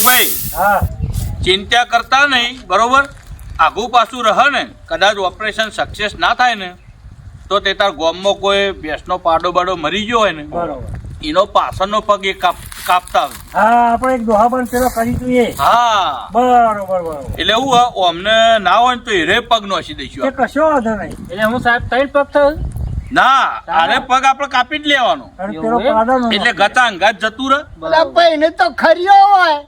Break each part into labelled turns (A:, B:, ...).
A: ભાઈ
B: હા
A: ચિંતા કરતા નહીં, બરોબર. આઘું પાછું રહે ને, કદાચ ઓપરેશન સક્સેસ ના થાય ને તો તે તાર ગામમાં કોઈ ભેંસનો પાડો બાડો મરી ગયો હોય ને,
B: બરોબર.
A: એનો પાછળનો પગ એ કાપતા આવે.
B: હા આપણે એક દોહા પણ પેલો કરી દઈએ.
A: હા
B: બરોબર બરોબર.
A: એટલે એવું અમને ના હોય ને તો હીરે પગ નોસી
B: એ
A: દઈશું.
B: કશો વાંધો નહીં.
C: એટલે હું સાહેબ ત્રણ પગ થયું
A: ના, આને પગ આપણે કાપી જ લેવાનો,
B: અને પેલો પાડાનો
A: એટલે ગતા અંગાત જતું રહે.
D: ભાઈ ને તો ખરીયો હોય.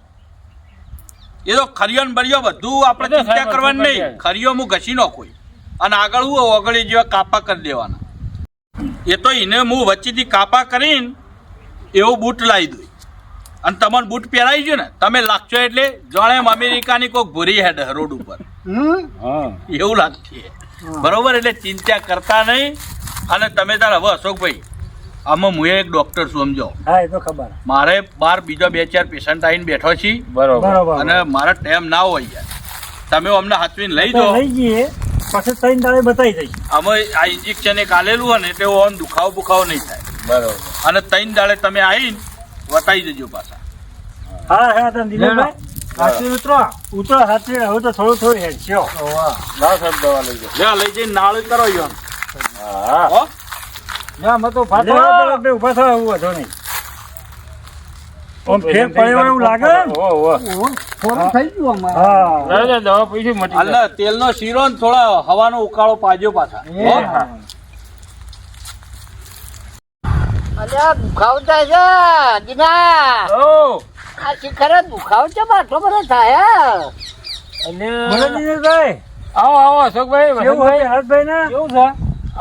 A: એ તો ખરીયો ને બરિયો બધું આપણે
C: બધું
A: ચિંતા
C: સાહેબ
A: કરવાની
C: બધું
A: નહીં. ખરીયો હું ઘસી નાખું અને આગળ હું ઓગળી જેવા કાપા કરી દેવાના. એ તો એને હું વચ્ચેથી કાપા કરીને એવો બૂટ લાવી દઉં અને તમારે બૂટ પહેરાવી ગયો ને તમે લાગશો એટલે જાણે એમ અમેરિકાની કોઈ ભૂરી હેડ રોડ ઉપર એવું લાગશે. બરોબર, એટલે ચિંતા કરતા નહીં. અને તમે તાર હવે અશોકભાઈ, આમાં હું એક ડોક્ટર છું, સમજો.
B: હા એ તો ખબર.
A: મારે બાર બીજો 2-4 પેશન્ટ આવીને બેઠો છી,
B: બરોબર.
A: અને મારા ટાઈમ ના હોય યાર. તમે અમને હાથવીને લઈ
B: તો
A: જાઓ.
B: લઈ જઈએ પછી 3 દાડે બતાવી દઈશ.
A: અમે આ ઇન્જેક્શન એક આલેલું હોય ને એટલે ઓન દુખાવો બુખાવો નહીં થાય.
C: બરોબર.
A: અને 3 દાડે તમે આવીને વટાઈ જજો પાછા.
B: હા હા તમે દિલીપભાઈ હાથે ઉતરો હાથે. હવે તો થોડું હેડશો.
C: લાવ સાહેબ દવા લઈ જાઓ.
A: લે લઈ જઈને નાળી કરો યો.
C: હા
A: હો
C: ના મતો ફાટો
B: આપણે ઉભા થવા એવું વધો નહીં. આમ ફેર પડ્યો એવું લાગે ને?
D: થોડું થઈ ગયું અમારે.
B: હા
C: લે દવા પૈસા મટી
A: અલ્લે તેલનો શીરો ને થોડા હવાનો ઉકાળો પાજો પાછા. હો?
D: અલ્યા દુખાવો થાય છે દીના.
C: ઓ
D: આ શિખર દુખાવો છે આટલો બધો થાય.
B: બોલો દિનેશભાઈ,
C: આવો આવો અશોકભાઈ
B: કેવું હોય હરભાઈ ને?
C: કેવું છે?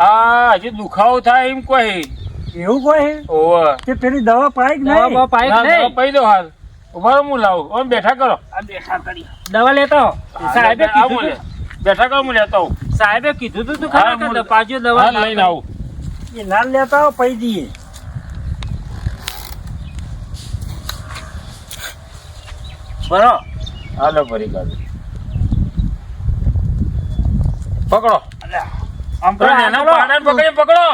C: આ હજી દુખાવો થાય એમ કોઈ
B: એવું કોઈ
C: ઓવે
B: કે પેલી દવા પાઈ કે નહીં?
C: દવા પાઈ દો હાલ. ઉભા રહો, હું લાવું. ઓમ બેઠા કરો.
B: દવા લેતા હો.
C: સાહેબે કીધું બેઠા કરો, હું લેતા આવું.
D: સાહેબે કીધું તું
C: ખરા કે
D: પાજો
C: હાલ લઈને આવું.
B: એ ના લેતા હો પૈ દઈએ.
C: બરો હાલો ભરી કાઢો. પકડો. આમ કરો ને એના પાડાને પકડી પકડો.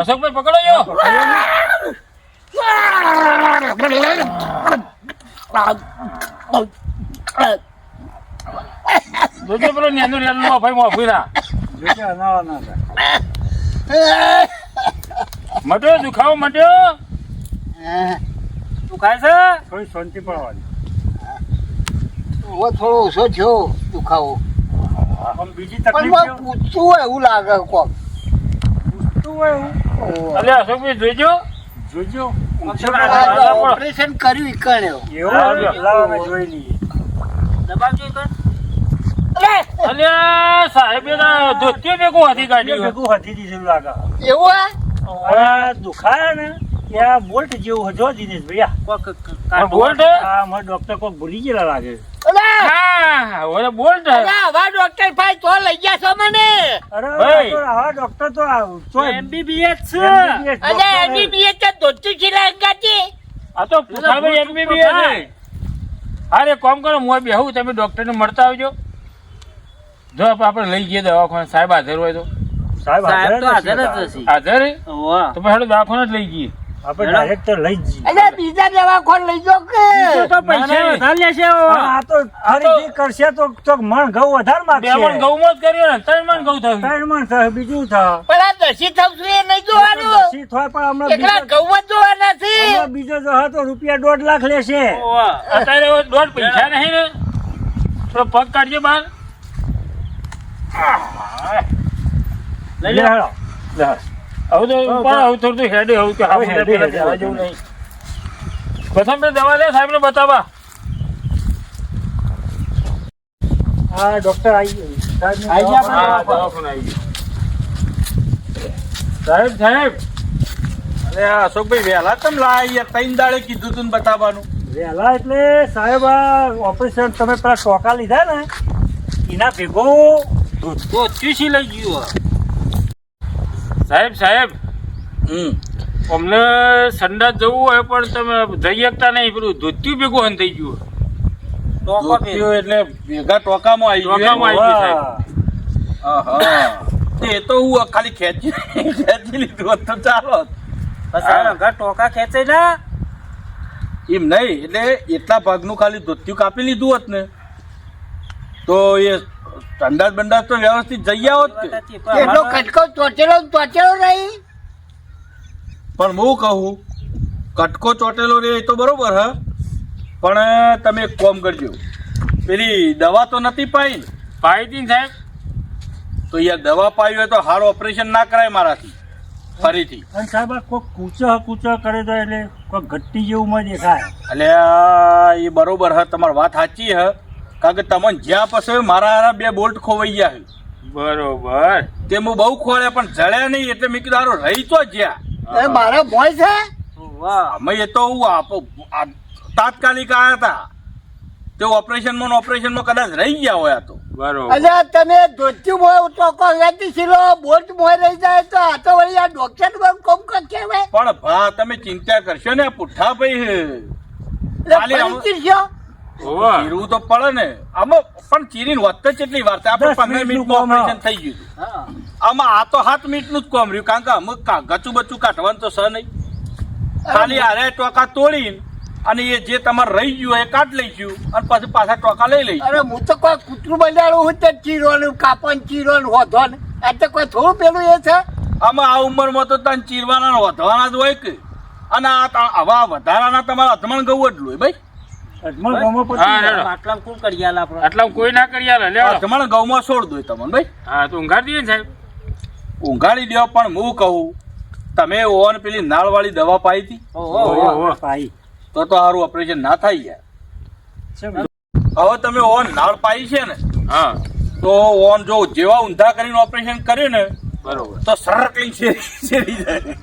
C: અશોકભાઈ પકડો જો. જોજો પેલો નેનું રેલું અફાઈ મોફી ના
B: જોકે અનાળા ના થાય.
C: મટ્યો દુખાવો મટ્યો. દુખાય છે
B: થોડી શાંતિ પડવાની.
D: થોડો ઓછો થયો દુખાવો.
B: આમ બીજી
D: પણ
B: તકલીફ
D: મને પૂછતું હોય એવું લાગે કોક.
B: પૂછતું હોય એવું?
C: અલે અશોકભાઈ જોજો.
B: જોજો.
D: ઓપરેશન કર્યું ઈકણ્યો.
B: એવું લાવો અમે જોઈ લઈએ.
C: અલ્યા સાહેબે ધોતીઓ ભેગું હાથી કાઢ્યું.
B: ભેગું હતી દીધું લાગે.
D: એવું હે?
B: આ દુખાય ને ત્યાં બોલ્ટ જેવું જો દિનેશભાઈ આ.
C: બોલ્ટ
B: આ મારા ડોક્ટર કોક ભૂલી ગયેલા લાગે.
C: હા ઓલે બોલ્ટ
D: આવા ડોક્ટર ભાઈ તો લઈ ગયા છો મને.
B: અરે
C: ભાઈ.
B: આવા ડોક્ટર તો
C: MBBS છે.
D: અરે એમબીબીએસ તો ધોતી છીલા ગાતી.
C: આ તો પુખાભાઈ MBBS છે. અરે કોમ કરો, હું બેહું, તમે ડોક્ટરને મળતા આવજો. જો આપણે લઈ જઈએ દવાખાને, સાહેબ હાજર હોય તો.
B: સાહેબ હાજર જ
C: હાજર તો પછી હેડો દવાખાને જ લઈ જઈએ.
B: આપણે ડાયરેક્ટ તો લઈ જ જઈએ.
D: અરે બીજા દવાખાન લઈ જાઓ કે.
B: આ તો ફરીથી કરશે તો મણ ઘઉં વધારે
C: બે મણ
B: માંગશે.
C: ઘઉંમાં જ કર્યો ને, 3 મણ ઘઉં થયું.
B: 3 મણ થાય બીજું થાય.
D: પણ આ દસી થવશું એ નહીં જોવાનું.
B: પછી થોય પણ હમણાં
D: એકલા
B: બીજો-
D: ઘઉં જ જોવાના છે.
B: હમણાં બીજો જો હતો રૂપિયા 1.5 લાખ લેશે.
C: અત્યારે હવે દોઢ પૈસા નહીં ને, થોડો પગ કાઢજો બહાર.
B: લઈ લે હાલો.
C: હવે તો ઉપર હવે થોડું હેડે હવે તો
B: હવે હેડે,
C: પેલા
B: હેડે.
C: જવા જેવું નહીં. પ્રથમ તો દવા લે, સાહેબને બતાવવા.
B: હા ડોક્ટર આવી ગયો.
C: હા, દવાખાને આવી ગયો. સાહેબ
A: અરે આ અશોકભાઈ વહેલા તમ લાયા યાર. 3 દાડે કીધું તું ને બતાવવાનું.
B: વહેલા એટલે સાહેબ આ ઓપરેશન તમે પેલા ટોકા લીધા ને એના ભેગો
C: ધોતી લઈ ગયું. સાહેબ અમને સંડાસ જવું હોય પણ તમે જઈ શકતા નહીં, પેલું ધોતિયું ભેગું હન થઈ ગયું.
A: ધોતિયો એટલે ભેગા ટોકામાં આવી ગયું.
C: ટોકામાં આવી ગયું, સાહેબ.
A: આહા. એ તો હું ખાલી ખેંચી લીધું હોત તો ચાલો.
C: ટોકા ખેંચે ના
A: એમ નહીં, એટલે એટલા ભાગનું ખાલી ધોતિયું કાપી લીધું હોત ને તો એ અંદાજ બંદાજ તો વ્યવસ્થિત જઈ આવત કે.
D: એટલો કટકો ચોટેલો રહી.
A: પણ હું કહું કટકો ચોટેલો રે એ તો બરોબર હ, પણ તમે એક કોમ કરજો, પેલી દવા તો નથી પાઈ ને?
C: પાઈ હતી ને સાહેબ.
A: તો યાર દવા પાઈ હોય તો હારું ઓપરેશન ના કરાય મારાથી ફરીથી.
B: અને સાહેબ આ કોઈક કૂચો કરે તો એટલે કોઈ ઘટ્ટી જેવું માં દેખાય.
A: એટલે એ બરોબર હ, તમારી વાત સાચી હ, કારણ કે તમને જ્યાં પછી મારા 2 બોલ્ટ ખોવાઈ ગયા છે.
C: બરોબર.
A: તે હું બહુ ખોળ્યા પણ જળ્યા નહીં, એટલે મેં કીધું હારું રહી તો જ્યાં.
D: મારા ભોય છે.
A: અમે એ તો તાત્કાલિક આવ્યા હતા તે ઓપરેશનમાં કદાચ રહી ગયા હોય તો.
C: બરોબર.
D: અલ્યા તમે ધોત્યું મોય ટોકો વેચી છીલો, બોલ્ટ મોય રહી જાય તો આ તો વળી આ ડોક્ટર કોમ કહેવાય.
A: પણ ભા તમે ચિંતા કરશો ને, પુઠ્ઠા ભાઈ ખાલી આમ-
C: ઓવા.
A: ચીરવું તો પડે ને આમાં, પણ ચીરીને વધતા કેટલી વાર થાય? આપણે 15 મિનિટમાં ઓપરેશન થઈ ગયું હતું. આમાં આ તો 7 મિનિટનું જ કોમ રહ્યું, કારણ કે અમુક ગચું બચું કાઢવાનું તો સહ નહીં. ખાલી આરે ટોકા તોડીને અને એ જે તમારે રહી ગયું એ કાઢ લઈશું અને પછી પાછા ટોકા લઈ લઈશું.
D: અરે હું તો કોઈ કૂતરું બનાડું હું તે ચીરવાનું કાપવાનું ચીરવાનું હોધવાનું, આ તો કોઈ થોડું પેલું એ છે.
A: આમાં આ ઉંમરમાં તો તને ચીરવાના ને વધવાના જ હોય કે, અને આવા વધારાના તમારા અધમણ ગયું એટલું હોય ભાઈ.
B: અજમલ ગામમાં
C: હા,
B: પછી
C: હેડો.
B: આટલામાં કોણ કરી આલે આપણે?
C: આટલા કોઈ ના કરી આલે લે.
A: અધમણ ગૌમાં છોડ દો તમને ભાઈ,
C: હા તો ઊંઘાડી દઈએ ને સાહેબ.
A: ઊંઘાડી દો. પણ હું કહું તમે ઓન પેલી નાળ વાળી દવા પાઈ હતી
C: ઓહો.
B: પાઈ
A: તો સારું ઓપરેશન ના થાય યાર.
B: છે.
A: હવે તમે ઓન નાળ પાઈ છે ને
C: હા
A: તો ઓન જો જેવા ઊંધા કરીને ઓપરેશન કર્યું ને
C: બરોબર.
A: તો સરળ કઈ શેરી જાય.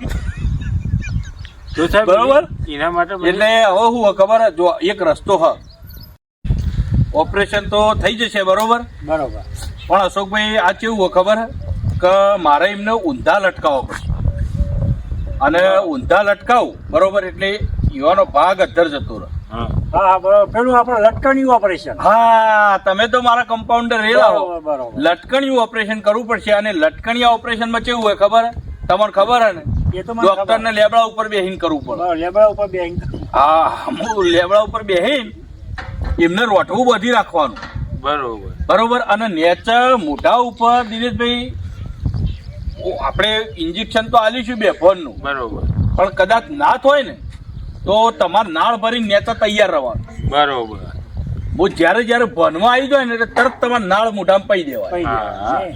C: તો સાહેબ
A: બરોબર.
C: એના માટે પછી-
A: એટલે હવે શું ખબર હે? જો એક રસ્તો હ, ઓપરેશન તો થઈ જશે બરોબર,
B: બરોબર.
A: પણ અશોકભાઈ આ કેવું હોય ખબર હે કે મારે એમને ઊંધા લટકાવવો પડશે, અને ઊંધા લટકાવું બરોબર એટલે યુવાનો ભાગ અધ્ધર જતો રહે.
C: હા.
B: હા બરોબર. પેલું આપણે લટકણ્યું ઓપરેશન.
A: હા તમે તો મારા કમ્પાઉન્ડર રેલા હો.
B: બરોબર, બરોબર.
A: લટકણિયું ઓપરેશન કરવું પડશે, અને લટકણિયા ઓપરેશનમાં કેવું હોય ખબર હે? તમને ખબર હે ને,
B: એ તો મને
A: ડોક્ટર ને લેબડા ઉપર બેહીને કરવું પડે.
B: બરોબર, લેબડા ઉપર બેંક.
A: હા હું લેબડા ઉપર બેહીને એમને રોટવું બધી રાખવાનું
C: બરોબર.
A: બરોબર. અને નેચર મોઢા ઉપર દિનેશભાઈ આપણે ઇન્જેક્શન તો આલીશું 2 ફોનનું,
C: બરોબર.
A: પણ કદાચ ના થાય ને તો તમારે નાળ ભરીને નેચર તૈયાર રહેવાનું.
C: બરોબર.
A: હું જ્યારે ભણવા આવી જાય ને એટલે તરત તમારે નાળ મોઢામાં પઈ દેવાય.
B: પઈ
C: હા.
B: જાય.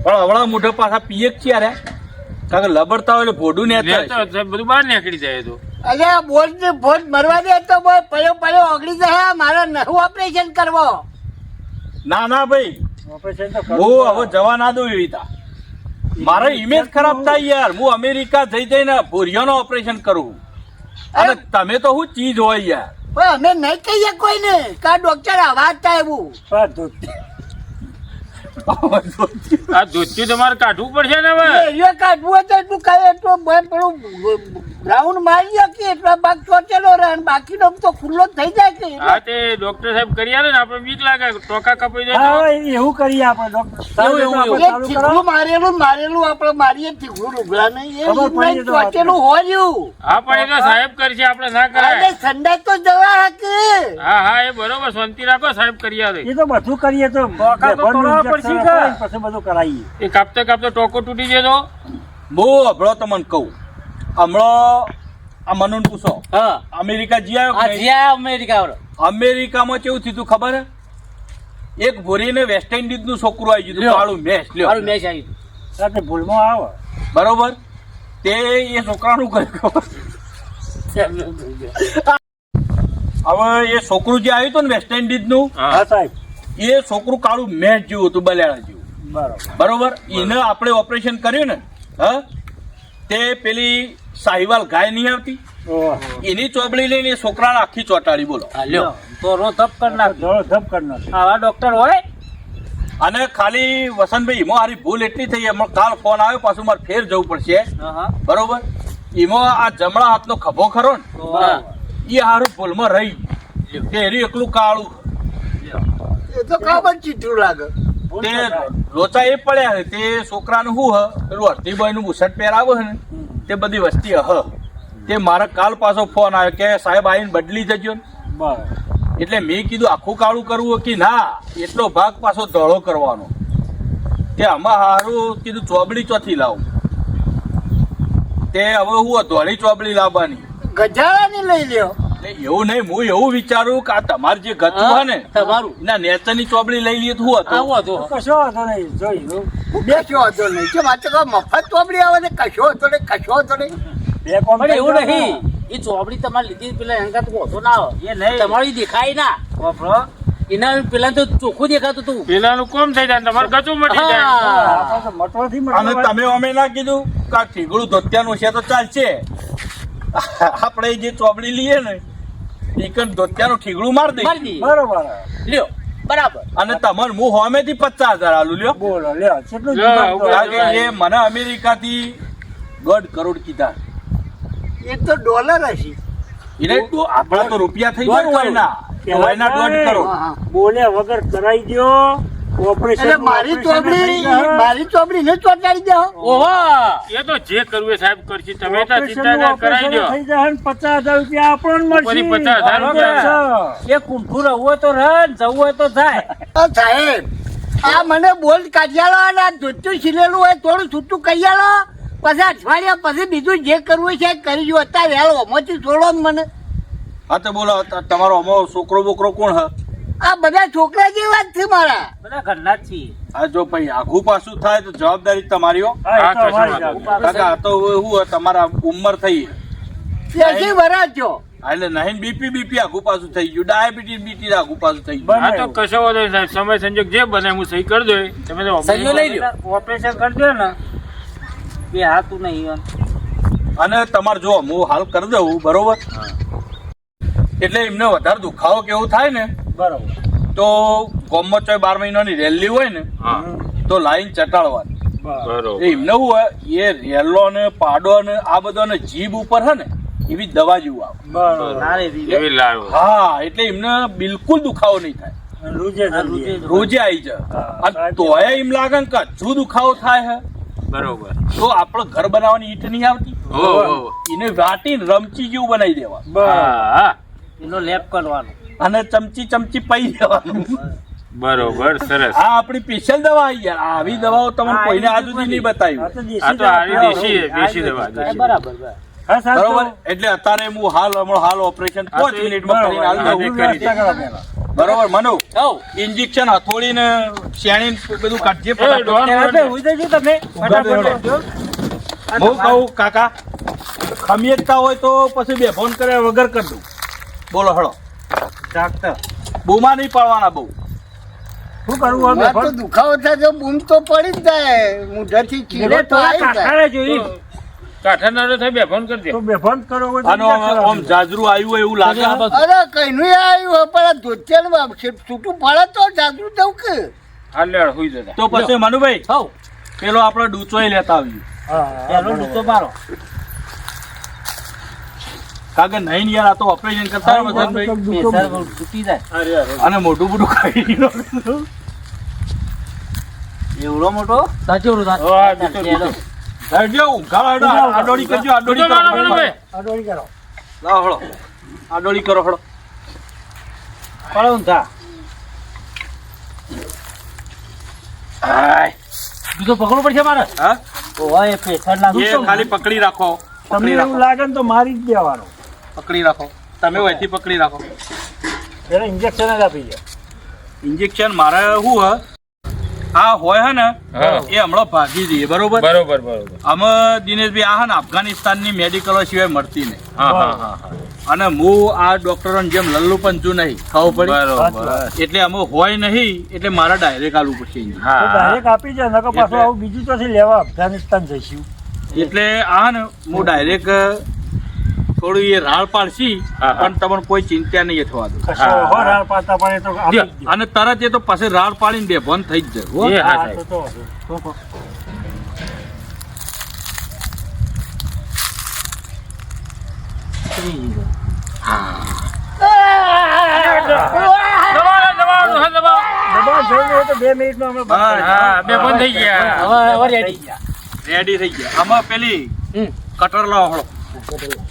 A: પણ હવળા મોઢા પાછા પીએ જ છે યાર, કારણ કે લબડતા હોય એટલે ભોડું
C: લે
A: નેચર
C: તો સાહેબ બધું બહાર નીકળી જાય તો.
D: અલ્યા બોલ્ટ ને ફોન મરવા દે તો બોય પડ્યો ઓગળી જાય. મારે નવું ઓપરેશન કરવો.
A: ના ના ભાઈ,
B: ઓપરેશન તો કરવું
A: હું
B: પડે.
A: હવે જવા ના દઉં એવી તા. મારે ઇમેજ ખરાબ થાય યાર. હું અમેરિકા જઈને ભૂરિયાનો ઓપરેશન કરું, અને તમે તો શું ચીજ હોય યાર.
D: પણ અમે નહીં કહીએ કોઈને કે ડોક્ટર અવાજ થાય એવું.
B: પણ ધોતી.
C: આ ધોતિયું તમારે કાઢવું પડશે ને હવે.
D: એરિયો કાઢવું હોય તો એટલું કાંઈ એટલું પેલું રાઉન્ડ મારી કે એટલો ભાગ ચોટેલો રહે અને બાકીનો તો ખુલ્લો જ થઈ જાય કે
C: હા તે ડોક્ટર સાહેબ કરી આલે ને આપણે બીક લાગે ટોકા કપાઈ જાય
B: હા
C: તો.
B: હવે એવું કરીએ આપણે ડોક્ટર સાહેબ,
A: એવું,
B: આપણે
D: એક
B: ચાલુ
D: થીગડું
B: કરો.
D: મારેલું આપણે મારીએ થીગડું રૂગડા નહીં એ
B: ખબર પડી
D: રીતના
B: તો વાત
D: ચોટેલું હોર્યું.
C: હા પણ એ તો સાહેબ કરશે આપણે ના
D: અને
C: કરાય.
D: સંડાસ તો જવા હકે.
C: હા હા એ બરોબર શાંતિ રાખો સાહેબ કરી આલે.
B: એ તો બધું કરીએ તો
C: ટોકા તો
B: ભરનું
C: તોડવા
B: injection
C: પડશે કે?
B: અપાય, પછી બધું કરાવીએ.
C: એ કાપતે કાપતે ટોકો તૂટી જાય તો.
A: બહુ હમણાં તમને કહું, હમણાં આ મનુને પૂછો, અમેરિકા જી આવ્યો કે નહીં? અમેરિકામાં કેવું થયું તું ખબર હે? એક ભૂરીને વેસ્ટ ઇન્ડિઝ નું છોકરું આવી ગયું કાળું મેચ લ્યો
B: સાથે ભૂલમાં આવે.
A: બરોબર. તે એ છોકરાનું કર્યું ખબર? હવે એ છોકરું જે આવ્યું હતું ને વેસ્ટ ઇન્ડિઝ નું,
B: હા સાહેબ.
A: એ છોકરું કાળું મેચ જેવું હતું, બલેડા જેવું.
B: બરોબર.
A: બરોબર. એને આપણે ઓપરેશન કર્યું ને, હા, તે પેલી સાહિવાલ ગાય નહીં આવતી,
B: ઓહ.
A: એની ચોબડી લઈને એ છોકરાને આખી ચોટાડી. બોલો.
B: ધોળો ધપ કરી નાખે.
A: અને ખાલી વસંતભાઈ એમાં હારી ભૂલ એટલી થઈ, એમાં કાલ ફોન આવ્યો, પાછું મારે ફેર જવું પડશે બરોબર. એમાં આ જમણા હાથનો ખભો ખરો ને, એ હારું ભૂલમાં રહી તે એરી એકલું કાળું.
D: એ તો ખબર ચીટરું લાગે.
A: તે લોચા એ પડ્યા છે તે છોકરાનું શું હ પેલું અડધી બોય નું બુશર્ટ પહેરાવો છે ને તે બધી વસ્તી હ તે મારા કાલ પાછો ફોન આવ્યો કે સાહેબ આવીને બદલી જજો ને.
B: બરાબર.
A: એટલે મેં કીધું આખું કાળું કરવું કે ના એટલો ભાગ પાછો ધોળો કરવાનો. તે આમાં હારું કીધું ચોબડી ચોથી લાવું. તે હવે હું ધોળી ચોબડી લાવવાની.
D: ગજાળાની લઈ લ્યો.
A: એટલે એવું નહીં, હું એવું વિચારું કે આ તમારે જે ગતું હોય ને
D: તમારું
A: એના નેચરની ચોબડી લઈ લઈએ તો શું હતું?
C: આવો હતો
B: કશો વાંધો નહીં, જોઈ લો.
D: બેસ્યો હતો નહીં કે માત્ર મફત ચોપડી આવે ને કશો હતો નહીં, કશો હતો નહીં.
B: બે કોમ
E: પણ એવું
B: થઈ જાય ને.
E: નહીં એ ચોપડી તમારે લીધી પેલા એનકા તો ઓછો ના આવે
B: એ નહીં.
E: તમારી દેખાય ના
B: વાપરો.
E: એના પેલા તો ચોખ્ખું દેખાતું હતું
C: પેલાનું કોમ થઈ જાય ને તમારે ગચું મટી જાય
E: હા.
B: આપણે તો મટવાથી
A: અને
B: મટવા.
A: તમે અમે ના કીધું કે આ ઠીગડું ધોતિયાનું છે તો ચાલશે. આપણે જે ચોબડી લઈએ ને એકન ધોતિયાનું ઠીગડું મારી દઈએ.
E: મારી દઈએ.
B: બરોબર.
E: લ્યો બરાબર
A: અને તમારે હું હોમેથી 50,000 આલું લ્યો.
B: બોલો લ્યો કેટલું
C: લ્યો,
B: જીવન
A: કારણ કે એ મને અમેરિકાથી 1.5 કરોડ કીધા.
D: એ તો ડોલર હશે.
A: એટલે તો આપણા તો રૂપિયા થઈ જાય કોઈના. તો કોઈના 1.5 કરોડ.
D: હા, હા.
B: બોલે વગર કરાઈ દ્યો. ઓપરેશન
D: એટલે મારી ચોપડી ને ચોટાડી દો.
E: ઓહો
C: એ તો જે કરવું એ સાહેબ કરશે તમે તો ચિંતા ના કરાવી દો
B: થઈ જાય ને 50,000 રૂપિયા આપણને મળશે.
C: ઉપરથી 50,000 રૂપિયા.
B: બરાબર.
E: એ કુંઠું રહવું હોય તો રહે ને જવું હોય તો જાય
D: સાહેબ આ મને બોલ કાઢ્યાલો અને આ ધોતું છીલેલું હોય થોડું છૂટું કહી આલો. પછી અઠવાડિયા પછી બીજું જે કરવું હોય છે એ કરી જો. અત્યારે વહેલો ઓમાંથી છોડો ને મને.
A: હા તો બોલો તમારો અમો છોકરો બોકરો કોણ હ?
D: આ બધા છોકરા જેવા જ છે મારા.
E: બધા ઘરના જ છીએ
A: આ જો ભાઈ આઘું પાછું થાય તો જવાબદારી તમારી હો.
B: હા, એ તો
C: હા,
B: અમારી
C: કશું
B: જાત.
C: વાંધો
A: કાકા આ તો શું હોય, તમારા ઉંમર થઈ
D: 80 વર્ષ છો.
A: એટલે નહીં બીપી આઘું પાછું થઈ ગયું, ડાયાબિટીસ આઘું પાછું થઈ
B: બને.
A: ગયું.
C: હા તો કશો વાંધો નહીં સાહેબ સમય સંજોગ જે બને હું સહી કરી દો તમે તો
E: સહીઓ લઈ લ્યો
B: ઓપરેશન કરજો ને
E: બે હાથું નહીં
A: અને તમારે જો હું હાલ કરી દઉં બરોબર, એટલે એમને વધારે દુખાવો કેવું થાય ને
B: બરોબર.
A: તો ગોમમાં 12 મહિનાની રેલી હોય ને
C: હા
A: તો લાઈન ચટાડવાની.
B: બરોબર.
C: બરોબર
A: એ એમને શું હોય એ રેલો ને પાડો ને આ બધો ને જીભ ઉપર હે ને એવી દવા જેવું આવે.
B: બરોબર.
E: ના રે રી.
C: એવી લાવ્યો
A: હા એટલે એમને બિલકુલ દુખાવો નહીં થાય.
B: રૂજે જલ્દી.
A: રોજે આવી જાય.
B: હા,
A: અને તોય એમ લાગે ને કે હજુ દુખાવો થાય હે
C: બરોબર
A: તો આપણે ઘર બનાવવાની ઈટ નહીં આવતી,
C: ઓહો.
A: એને વાટીને રમચી જેવું બનાવી દેવા
B: બરોબર.
C: હા
E: એનો લેપ કરવાનો
A: અને ચમચી પૈ દેવાનું.
C: બરોબર સરસ
A: આ આપણી સ્પેશિયલ દવા આવી યાર. આવી દવાઓ તમને
B: હા,
A: કોઈને
B: એ
A: આજ સુધી નહીં બતાવી.
B: આ તો દેશી
C: આ તો આવી
B: દવા.
C: દેશી દવા
E: હા,
C: દેશી.
E: બરાબર બરાબર.
B: હા, સાહેબ,
A: બરોબર
B: તો
A: એટલે અત્યારે હું હાલ ઓપરેશન
C: હા,
A: 5
C: તો એ
A: મિનિટમાં કરીને હાલ
B: બરોબર.
A: દઉં.
B: વ્યવસ્થા કરો પહેલા.
A: બરોબર મનુ
E: હઉ.
A: ઇન્જેક્શન હથોડી ને શેણી ને બધું કાઢજે
C: એ
A: ફટાફટ.
C: ડોન.
B: આપણે ઉઈ જજો તમે ફટાફટ લેજો.
A: હું કહું કાકા ખમીયતતા હોય તો પછી બે ફોન કર્યા વગર કરી દઉં. બોલો હળો
B: ડાક્ટર
A: બૂમા નહીં પાડવાના બહુ.
B: શું કરવું હવે?
D: આ તો દુખાવો થાય તો બૂમ તો પડી જ જાય. મુઢાથી ચીરો
B: એટલે
D: તો
B: થોડા
D: આવી જાય.
B: કાંઠાળે જોઈ.
C: કાંઠા નડે થાય બે ફોન કરી દે
B: તો બેભાન કરો હોય તો
A: આનો
B: બીજા
A: આમ
B: કરાવજો.
A: જાજરું આવ્યું હોય એવું લાગે.
D: અરે કઈનું આવ્યું પણ આ ધોતિયાનું છૂટું પડે તો જાગૃત થવું કે
C: હાલ લેવડ હોઈ જતા
A: તો પછી મનુભાઈ
E: હઉ.
A: પેલો આપણો ડૂચોય લેતા આવીએ.
B: હા,
E: પેલો
B: બરોબર.
E: ડૂચો મારો
A: કારણ કે નહીં યાર આ તો ઓપરેશન કરતા હોય મદનભાઈ.
B: દુખો
E: પ્રેશર તૂટી જાય
B: અરે, અરે.
A: અને મોઢું બધું ખાઈ ગયું.
E: એવડો મોટો સાચું
C: હા, ડૂચો.
A: હેડજો, ઊંઘાડો, આડોળી કરજો, આડોળી
C: ડૂચો મારો
A: કરો.
C: મનુભાઈ.
B: અડોળી કરો.
A: લાવો હળો આડોળી કરો હળો.
E: પડો ઊંધા
A: હાય.
E: બીજો પકડવું પડશે મારે
A: હા
E: ઓહો એ પ્રેશર લાગુ
A: એ ખાલી પકડી રાખો,
B: તમને
A: પકડી
B: એવું
A: રાખો,
B: લાગે ને તો મારી જ દેવાનો.
A: પકડી રાખો. તમે અહીંથી પકડી રાખો.
B: એને ઇન્જેક્શન જ આપી દે.
A: ઇન્જેક્શન મારે શું હ આ હોય હે ને
C: હા.
A: એ હમણાં ભાગી જઈએ બરોબર.
C: બરોબર બરોબર
A: અમે દિનેશભાઈ આ હે ને અફઘાનિસ્તાનની મેડિકલો સિવાય મળતી નહીં.
C: હા હા હા હા.
A: અને હું આ ડોક્ટરોની જેમ લલ્લુ પંચુ નહીં ખાવું પડી.
C: બરોબર
A: એટલે અમે હોય નહીં એટલે મારા ડાયરેક્ટ આલવું પડશે injection.
B: તો
C: હા
B: ડાયરેક્ટ આપી જાય નકર પાછું
A: એટલે-
B: આવું બીજું ચોથી લેવા અફઘાનિસ્તાન જઈશું.
A: એટલે આ ને હું ડાયરેક્ટ થોડું એ રાળ પાડશી
C: હા, હા.
A: પણ તમને કોઈ ચિંતા નહીં થવા દો.
B: કશો
C: હા,
B: હો
C: હા.
B: રાળ પાડતા પણ એ તો આપી જ દે.
A: અને તરત એ તો પછી રાળ પાડીને બેભાન થઈ જ જાય હો.
C: એ હા
B: હા,
C: સાહેબ.
B: તો.
C: દબાવો, હા, દબાવો.
B: દબાણ થયું હોય તો 2 મિનિટમાં અમે બંધ કરી
C: હા બે ફોન થઈ ગયા
E: હવે રેડી
A: રેડી થઈ ગયા. આમાં પેલી
E: હમ.
A: કટર લાવો હળો.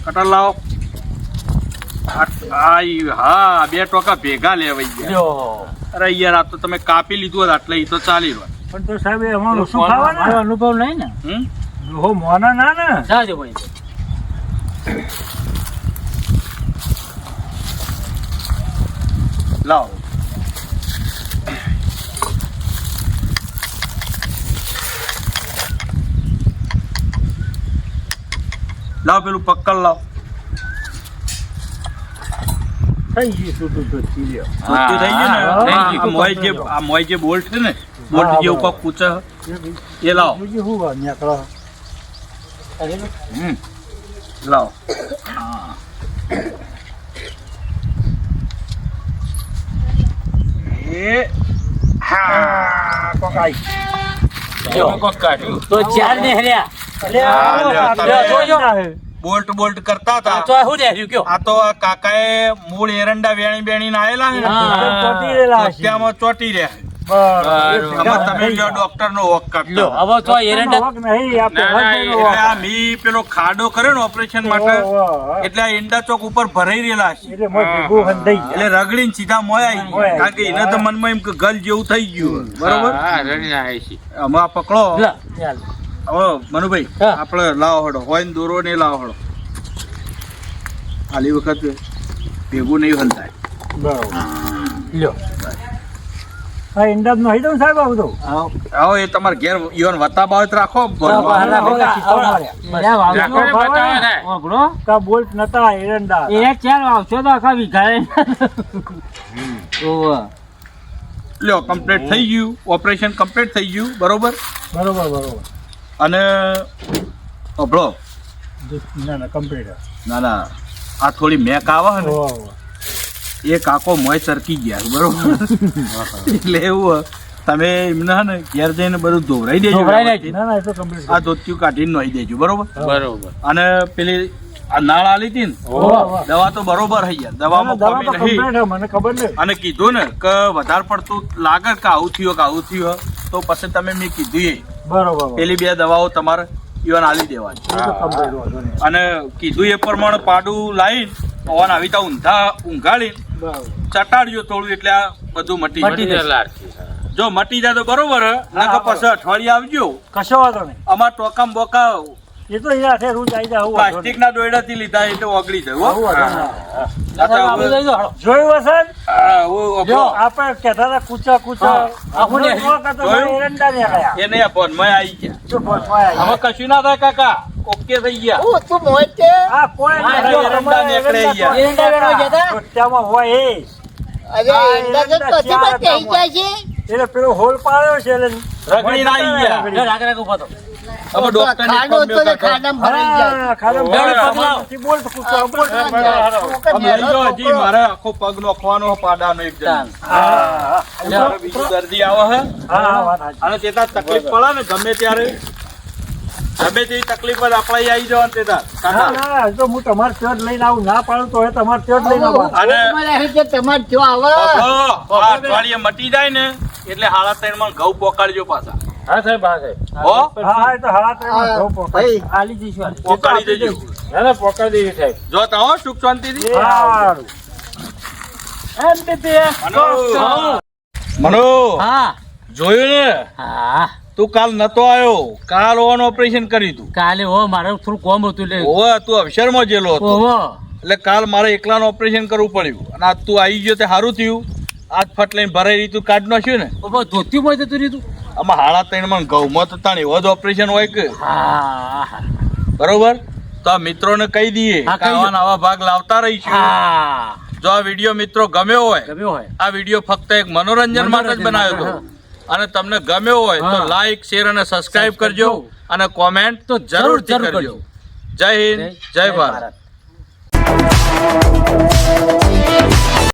A: કટર લાવો. હા 2 ટોકા ભેગા લેવાઈ ગયા.
E: લ્યો.
A: અરે યાર આ તો તમે કાપી લીધું હોત એટલે ઈ તો ચાલી રહ્યો.
B: પણ તો સાહેબ એ અમારું શું ખાવાના
E: મારો અનુભવ નહીં ને.
B: હો મોના ના ને
E: જાજો ભાઈ.
A: લાવો. લાવ પેલું પક્કડ લાવ.
B: થઈ ગયું છૂટું તો ચીલ્યો.
A: ચોખ્ખું થઈ ગયું ને?
C: થઈ ગયું.
A: આ મોય જે બોલ્ટ છે ને બોલ્ટ જેવું કોક પૂછે એ લાવો.
B: બીજું શું વાત નીકળો
A: લાવો.
B: કોક આઈ.
C: કોક કાઢ્યું.
E: તો ચાર ને હર્યા.
A: બોલ્ટ બોલ્ટ કરતા હતા.
E: તો શું રહ્યા કયો?
A: આ તો આ કાકાએ મૂળ એરંડા વેણી બેણી આયેલા ને
B: ચોટી રહેલા હશે.
A: ત્યાંમાં ચોટી રહ્યા.
B: બરાબર.
A: આમાં તમે લ્યો ડોક્ટર નો વોક કાઢતો.
E: લ્યો, હવે તો એરંડા
B: વખ નહીં, આ પહેલાંનો
A: એટલે
B: વખ.
A: આ મી પેલો ખાડો કર્યો ને ઓપરેશન માટે
B: ઓહો.
A: એટલે આ ઈંડા ચોક ઉપર ભરાઈ રહેલા છે.
B: એટલે મોય ભેગું હંધાઈ ગયા.
A: એટલે રગડીને સીધા મોય આવી ગયા. કારણ કે એને તો મનમાં એમ કે ગલ જેવું થઈ ગયું બરોબર.
C: હા રડીને આવી છે.
A: આમાં આ પકડો.
E: લા, ચાલ.
A: હવે મનુભાઈ
E: હા.
A: આપણે લાવો હડો હોય ને દોરો ને લાવો હડો. આલી વખત ભેગું નહીં હલતાય.
B: બરાબર. લ્યો. હા ઈંડાનું હઈ દઉં સાહેબ આ બધું.
A: આવો એ તમારે ઘેર ઈવન વતાબાવત રાખો
E: બરાબર.
B: બરાબર.
E: બરાબર.
B: ખિસ્સા માર્યા.
E: બધા વાવશો
C: ઝાકળે
E: ખબર
C: બતાવે
E: ને?
C: ને.
E: વાપરો.
B: કા બોલ્ટ નતા એરંડા હતા.
E: એ ચાર વાવશો તો આખા વીઘાએ. ઓવે.
A: લ્યો કમ્પ્લીટ થઈ ગયું ઓપરેશન કમ્પ્લીટ થઈ ગયું બરોબર.
B: બરોબર બરોબર.
A: અને અભળો
B: ના ના કમ્પ્લીટ.
A: ના ના આ થોડી મેક આવે ને
B: ઓહો.
A: એ કાકો મોય ચરકી ગયા બરોબર. એટલે એવું તમે એમને હે ને ઘેર જઈને બધું ધોવરાઈ દેજો.
E: ધોવરાઈ દેજો.
B: ના ના એ તો કમ્પ્લીટ.
A: આ ધોતિયું કાઢીને નોઈ દેજો બરોબર.
C: બરોબર.
A: અને પેલી આ નાળ આલી હતી ને
B: ઓહો.
A: દવા તો બરોબર થઈ ગયા દવામાં
B: દવા
A: કમી
B: તો
A: નહીં.
B: કમ્પ્લીટ મને ખબર નહીં.
A: અને કીધું ને કે વધારે પડતું લાગે કે આવું થયું તો પછી તમે મેં કીધું એ
B: બરોબર.
A: પેલી 2 દવાઓ તમારે ઈવન આલી દેવાની.
B: એ તો કમ્પ્લીટ વાંધો નહીં.
A: અને કીધું એ પ્રમાણે પાડું લાવીને પવન આવી તા ઊંઘાડીને
B: બરાબર.
A: ચટાડજો થોડું એટલે આ બધું મટી
C: મટી
A: જાય.
C: જલાર.
A: જો મટી જાય તો બરોબર હે. નકર પછી અઠવાડિયે આવજો.
B: કશો વાંધો નહીં.
A: અમાર ટોકામ બોકા
B: એ તો અહીંયા હાથે રોજ આવી જાય.
A: પ્લાસ્ટિક ના દોયડાથી લીધા એટલે ઓગળી જાય હો.
E: આપણે લઈ જાઓ, હાલો.
B: જોયું હશે ને?
A: હા, ઓ
B: જો
A: અભો.
B: આપણે કહેતા હતા કૂચા કૂચા
E: હા. આપણે
B: આપણે જોવા કરતા
A: જોયું?
B: એરંડા ને આયા.
A: એને આ ભોનમાં આવી ગયા.
B: શું બોલવા આયા?
A: હવે કશું ના થાય કાકા ઓકે થઈ ગયા.
D: હું તું મોય તે
B: આ કોઈ
A: હા,
B: નહીં.
A: એરંડા
B: તમારે
A: નીકળે
B: એરંડા
A: અહીંયા.
E: એરંડા વેણવા ગયા તા?
B: રોટિયામાં હોય એ.
D: અરે
B: હા,
D: એંડા તો
B: એરંડા
D: પછી
B: ચાર
D: પણ કહી જાય છે
B: એટલે પેલો હોલ પાડ્યો છે એટલે
A: રગડીને આવી ગયા.
E: લ્યો, રાખ, રાખ, ઉભા થો.
A: હવે ડોક્ટરની
D: ખાડો
A: ફોન
D: તો
A: કાકા.
D: ખાડામાં ભરાઈ જાય
B: હા, ખાલી
A: ઓહો.
B: બોલ
E: પકડાવો.
B: પકડાવો. બોલ કૂચા, બોલ
D: હા,
B: કૂચા.
A: આમ લઈ જાઓ હજી મારે આખો પગ નોખવાનો પાડાનો એક જણ.
B: હા,
A: મારે બીજું દર્દી આવે હે
B: હા, વાત સાચી.
A: અને તે તાર તકલીફ પડે ને ગમે ત્યારે ગમે તેવી તકલીફ જ આપણે અહીં આવી જવાનું તે તાર
B: ના,
A: કાકા.
B: ના, જો હું તમારે ત્યાં જ લઈને આવું ના પાડું તો હવે તમારે ત્યાં જ લઈને આવવાનું.
A: અને
D: મને હે કે તમારે જો આવે
A: બાપો, આ અઠવાડિયે મટી જાય ને એટલે 3.5 માં ઘઉં પોકાડજો પાછા
C: હા સાહેબ હા સાહેબ.
A: હો
B: હા, હા, એ તો હા, તો એમાં ઘઉં પોકાય.
D: ભાઈ
E: આલી જઈશું, આલી.
A: પોકાડી દેજો
C: ના ના પોકા દઈએ સાહેબ.
A: જો તો હો સુખ શાંતિથી
B: એ હારું.
E: એમ તે તે.
A: મનો
E: હા
A: જોયું ને
E: હા
A: તું કાલ નતો આવ્યો કાલ ઓન ઓપરેશન કર્યું તું
E: કાલે હો મારે થોડું કોમ હતું એટલે
A: ઓવે તું અવસરમાં જેલો હતો
E: ઓહો
A: એટલે કાલ મારે એકલાનું ઓપરેશન કરવું પડ્યું અને આજ તું આવી ગયો તે સારું થયું આજ ફટ લઈને ભરાઈ રહી તું કાઢ નાખ્યું ને
E: ઓહો ધોતી માં જતું રહ્યું તું.
A: આમાં 3.5 માં ઘઉંમાં તો તાણ એવો જ ઓપરેશન હોય કે
E: હા હા
A: બરોબર તો આ મિત્રોને કહી દઈએ
E: હા,
A: કે
E: કહી
A: આવા
E: દો.
A: નવા ભાગ લાવતા રહીશું
E: હા
A: જો આ વિડીયો મિત્રો ગમ્યો હોય
E: ગમ્યો હોય
A: આ વિડીયો ફક્ત એક મનોરંજન માટે જ બનાવ્યો હતો અને તમને ગમ્યો હોય તો
E: હા.
A: લાઈક શેર અને સબસ્ક્રાઇબ કરજો અને કોમેન્ટ તો
E: જરૂર
A: જરૂરથી
E: કરજો.
A: કરજો જય હિન્દ જય ભારત
E: ભારત.